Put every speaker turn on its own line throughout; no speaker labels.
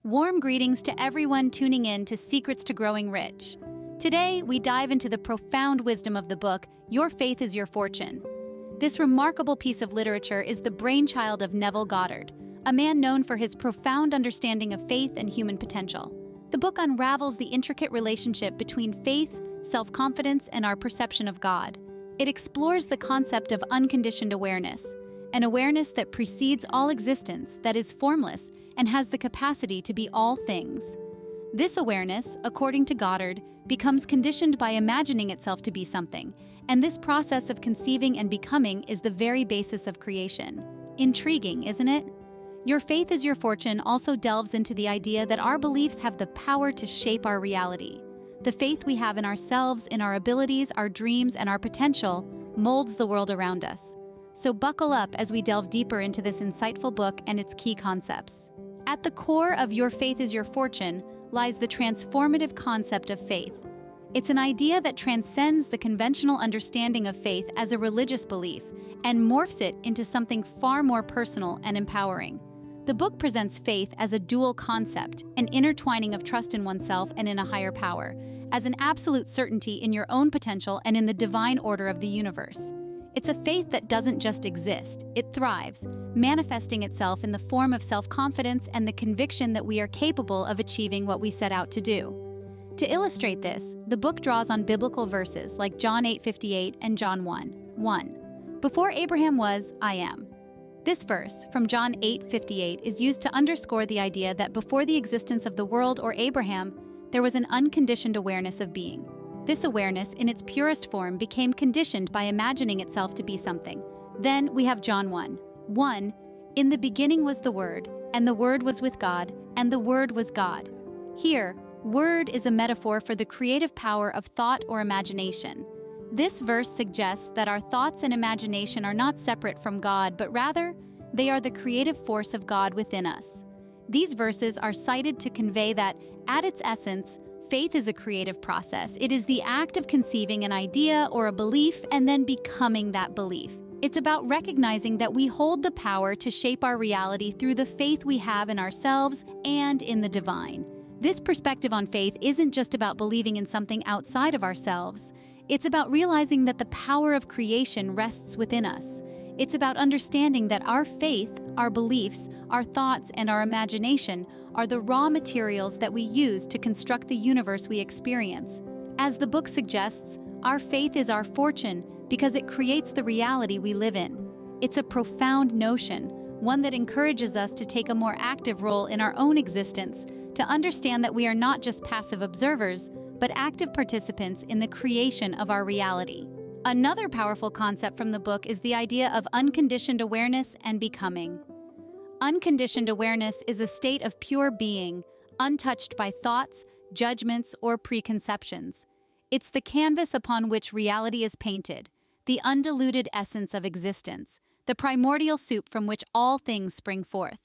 Warm greetings to everyone tuning in to Secrets to Growing Rich. Today, we dive into the profound wisdom of the book, Your Faith is Your Fortune. This remarkable piece of literature is the brainchild of Neville Goddard, a man known for his profound understanding of faith and human potential. The book unravels the intricate relationship between faith, self-confidence, and our perception of God. It explores the concept of unconditioned awareness, an awareness that precedes all existence, that is formless, and has the capacity to be all things. This awareness, according to Goddard, becomes conditioned by imagining itself to be something, and this process of conceiving and becoming is the very basis of creation. Intriguing, isn't it? Your Faith is Your Fortune also delves into the idea that our beliefs have the power to shape our reality. The faith we have in ourselves, in our abilities, our dreams, and our potential molds the world around us. So buckle up as we delve deeper into this insightful book and its key concepts. At the core of Your Faith is Your Fortune lies the transformative concept of faith. It's an idea that transcends the conventional understanding of faith as a religious belief and morphs it into something far more personal and empowering. The book presents faith as a dual concept, an intertwining of trust in oneself and in a higher power, as an absolute certainty in your own potential and in the divine order of the universe. It's a faith that doesn't just exist, it thrives, manifesting itself in the form of self-confidence and the conviction that we are capable of achieving what we set out to do. To illustrate this, the book draws on biblical verses like John 8:58 and John 1:1. Before Abraham was, I am. This verse, from John 8:58, is used to underscore the idea that before the existence of the world or Abraham, there was an unconditioned awareness of being. This awareness, in its purest form, became conditioned by imagining itself to be something. Then we have John 1:1. In the beginning was the Word, and the Word was with God, and the Word was God. Here, word is a metaphor for the creative power of thought or imagination. This verse suggests that our thoughts and imagination are not separate from God, but rather, they are the creative force of God within us. These verses are cited to convey that, at its essence, faith is a creative process. It is the act of conceiving an idea or a belief and then becoming that belief. It's about recognizing that we hold the power to shape our reality through the faith we have in ourselves and in the divine. This perspective on faith isn't just about believing in something outside of ourselves. It's about realizing that the power of creation rests within us. It's about understanding that our faith, our beliefs, our thoughts, and our imagination are the raw materials that we use to construct the universe we experience. As the book suggests, our faith is our fortune because it creates the reality we live in. It's a profound notion, one that encourages us to take a more active role in our own existence, to understand that we are not just passive observers, but active participants in the creation of our reality. Another powerful concept from the book is the idea of unconditioned awareness and becoming. Unconditioned awareness is a state of pure being, untouched by thoughts, judgments, or preconceptions. It's the canvas upon which reality is painted, the undiluted essence of existence, the primordial soup from which all things spring forth.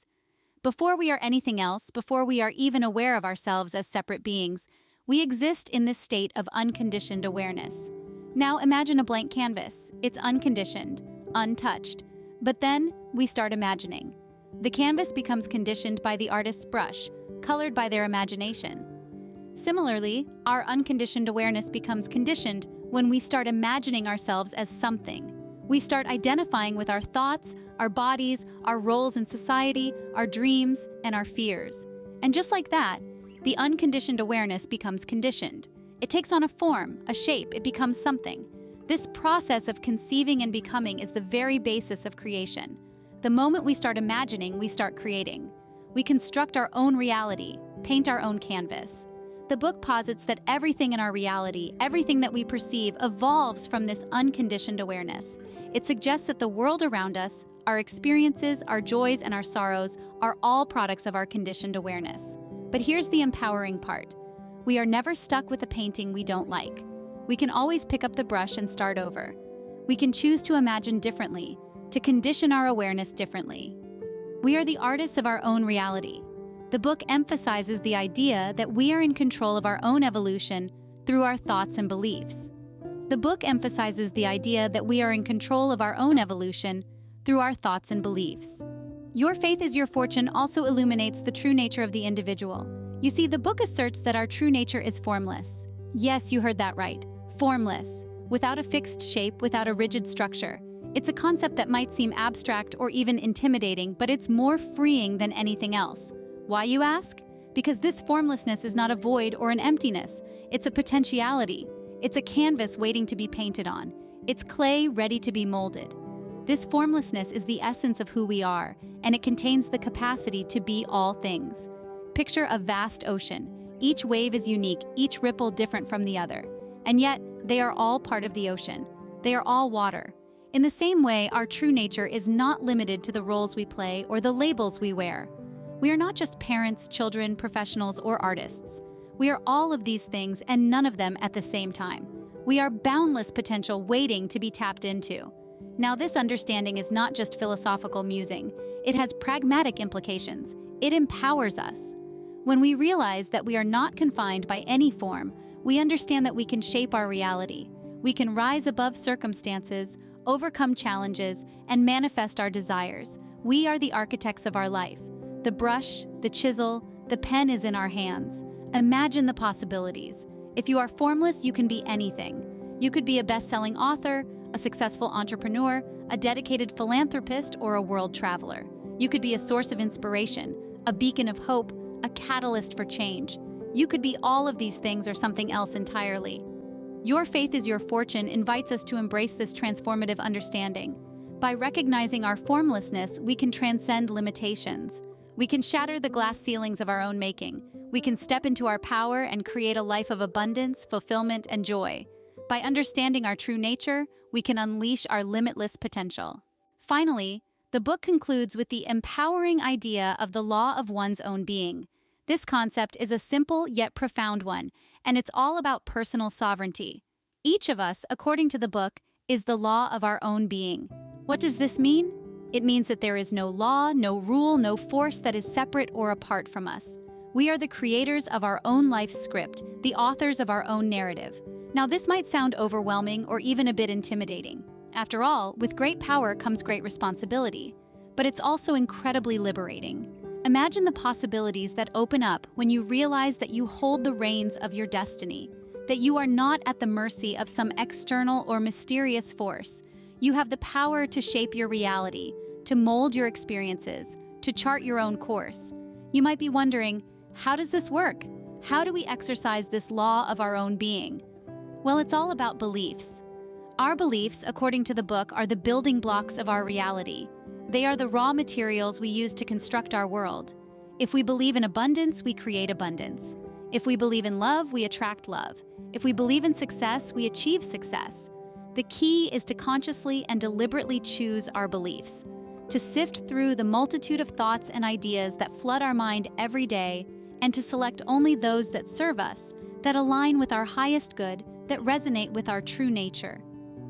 Before we are anything else, before we are even aware of ourselves as separate beings, we exist in this state of unconditioned awareness. Now imagine a blank canvas. It's unconditioned, untouched. But then we start imagining. The canvas becomes conditioned by the artist's brush, colored by their imagination. Similarly, our unconditioned awareness becomes conditioned when we start imagining ourselves as something. We start identifying with our thoughts, our bodies, our roles in society, our dreams, and our fears. And just like that, the unconditioned awareness becomes conditioned. It takes on a form, a shape, it becomes something. This process of conceiving and becoming is the very basis of creation. The moment we start imagining, we start creating. We construct our own reality, paint our own canvas. The book posits that everything in our reality, everything that we perceive, evolves from this unconditioned awareness. It suggests that the world around us, our experiences, our joys, and our sorrows are all products of our conditioned awareness. But here's the empowering part. We are never stuck with a painting we don't like. We can always pick up the brush and start over. We can choose to imagine differently, to condition our awareness differently. We are the artists of our own reality. The book emphasizes the idea that we are in control of our own evolution through our thoughts and beliefs. The book emphasizes the idea that we are in control of our own evolution through our thoughts and beliefs. Your Faith is Your Fortune also illuminates the true nature of the individual. You see, the book asserts that our true nature is formless. Yes, you heard that right. Formless, without a fixed shape, without a rigid structure. It's a concept that might seem abstract or even intimidating, but it's more freeing than anything else. Why, you ask? Because this formlessness is not a void or an emptiness. It's a potentiality. It's a canvas waiting to be painted on. It's clay ready to be molded. This formlessness is the essence of who we are, and it contains the capacity to be all things. Picture a vast ocean. Each wave is unique, each ripple different from the other. And yet, they are all part of the ocean. They are all water. In the same way, our true nature is not limited to the roles we play or the labels we wear. We are not just parents, children, professionals, or artists. We are all of these things and none of them at the same time. We are boundless potential waiting to be tapped into. Now, this understanding is not just philosophical musing. It has pragmatic implications. It empowers us. When we realize that we are not confined by any form, we understand that we can shape our reality. We can rise above circumstances, overcome challenges, and manifest our desires. We are the architects of our life. The brush, the chisel, the pen is in our hands. Imagine the possibilities. If you are formless, you can be anything. You could be a best-selling author, a successful entrepreneur, a dedicated philanthropist, or a world traveler. You could be a source of inspiration, a beacon of hope, a catalyst for change. You could be all of these things or something else entirely. Your Faith is Your Fortune invites us to embrace this transformative understanding. By recognizing our formlessness, we can transcend limitations. We can shatter the glass ceilings of our own making. We can step into our power and create a life of abundance, fulfillment, and joy. By understanding our true nature, we can unleash our limitless potential. Finally, the book concludes with the empowering idea of the law of one's own being. This concept is a simple yet profound one, and it's all about personal sovereignty. Each of us, according to the book, is the law of our own being. What does this mean? It means that there is no law, no rule, no force that is separate or apart from us. We are the creators of our own life script, the authors of our own narrative. Now, this might sound overwhelming or even a bit intimidating. After all, with great power comes great responsibility. But it's also incredibly liberating. Imagine the possibilities that open up when you realize that you hold the reins of your destiny, that you are not at the mercy of some external or mysterious force. You have the power to shape your reality, to mold your experiences, to chart your own course. You might be wondering, how does this work? How do we exercise this law of our own being? Well, it's all about beliefs. Our beliefs, according to the book, are the building blocks of our reality. They are the raw materials we use to construct our world. If we believe in abundance, we create abundance. If we believe in love, we attract love. If we believe in success, we achieve success. The key is to consciously and deliberately choose our beliefs, to sift through the multitude of thoughts and ideas that flood our mind every day, and to select only those that serve us, that align with our highest good, that resonate with our true nature.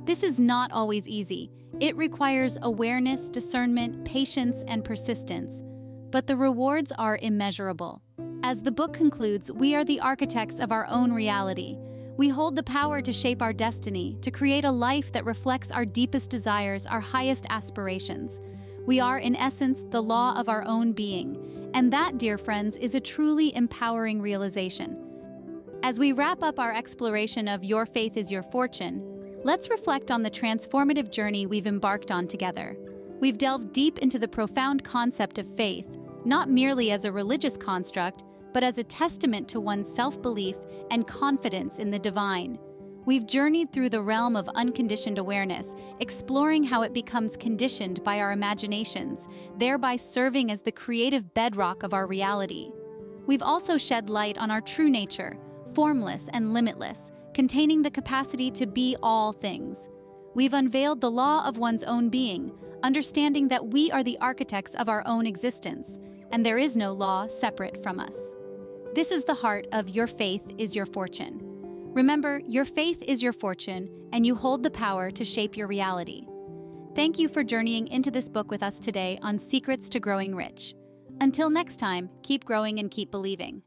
This is not always easy. It requires awareness, discernment, patience, and persistence. But the rewards are immeasurable. As the book concludes, we are the architects of our own reality. We hold the power to shape our destiny, to create a life that reflects our deepest desires, our highest aspirations. We are, in essence, the law of our own being. And that, dear friends, is a truly empowering realization. As we wrap up our exploration of Your Faith is Your Fortune, let's reflect on the transformative journey we've embarked on together. We've delved deep into the profound concept of faith, not merely as a religious construct, but as a testament to one's self-belief and confidence in the divine. We've journeyed through the realm of unconditioned awareness, exploring how it becomes conditioned by our imaginations, thereby serving as the creative bedrock of our reality. We've also shed light on our true nature, formless and limitless, containing the capacity to be all things. We've unveiled the law of one's own being, understanding that we are the architects of our own existence, and there is no law separate from us. This is the heart of Your Faith is Your Fortune. Remember, your faith is your fortune, and you hold the power to shape your reality. Thank you for journeying into this book with us today on Secrets to Growing Rich. Until next time, keep growing and keep believing.